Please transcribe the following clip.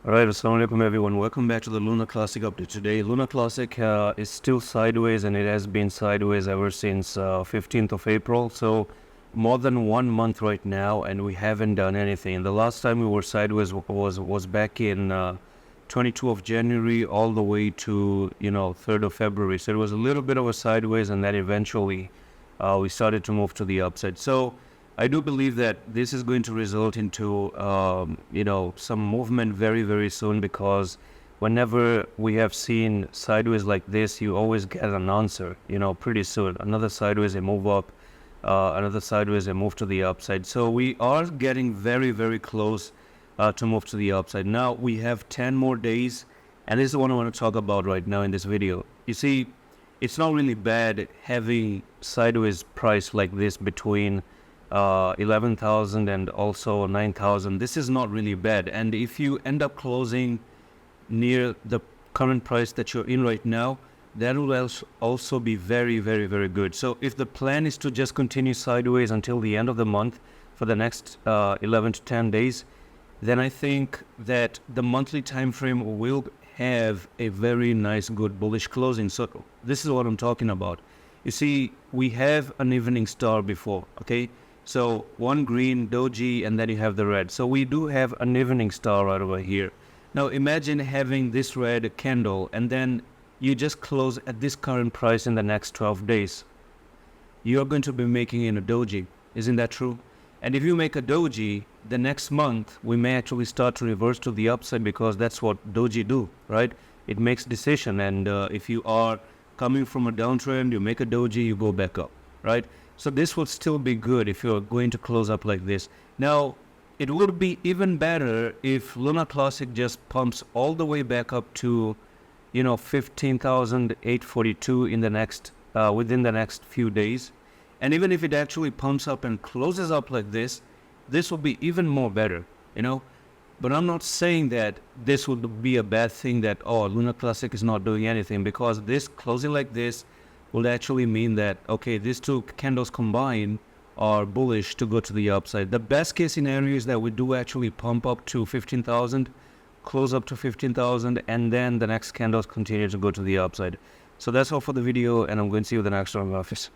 Alright, assalamu alaikum everyone. Welcome back to the Luna Classic update. Today, Luna Classic is still sideways, and it has been sideways ever since 15th of April. So more than 1 month right now, and we haven't done anything. The last time we were sideways was back in 22 of January all the way to 3rd of February. So it was a little bit of a sideways, and then eventually we started to move to the upside. So I do believe that this is going to result into, some movement very, very soon, because whenever we have seen sideways like this, you always get an answer, pretty soon. Another sideways, a move up, another sideways, a move to the upside. So we are getting very, very close to move to the upside. Now we have 10 more days, and this is what I want to talk about right now in this video. You see, it's not really bad having sideways price like this between 11,000 and also 9,000. This is not really bad, and if you end up closing near the current price that you're in right now, that will also be very, very, very good. So if the plan is to just continue sideways until the end of the month for the next 11 to 10 days, then I think that the monthly time frame will have a very nice, good bullish closing. So this is what I'm talking about. You see, we have an evening star before, okay? So one green doji, and then you have the red. So we do have an evening star right over here. Now imagine having this red candle, and then you just close at this current price in the next 12 days. You're going to be making in a doji. Isn't that true? And if you make a doji, the next month we may actually start to reverse to the upside, because that's what doji do, right? It makes decision, and if you are coming from a downtrend, you make a doji, you go back up, right? So this would still be good if you're going to close up like this. Now, it would be even better if Luna Classic just pumps all the way back up to, 15,842 in the next, within the next few days. And even if it actually pumps up and closes up like this will be even more better, But I'm not saying that this would be a bad thing, that, Luna Classic is not doing anything, because this closing like this will actually mean that, okay, these two candles combined are bullish to go to the upside. The best case scenario is that we do actually pump up to 15,000, close up to 15,000, and then the next candles continue to go to the upside. So that's all for the video, and I'm going to see you in the next one in the office.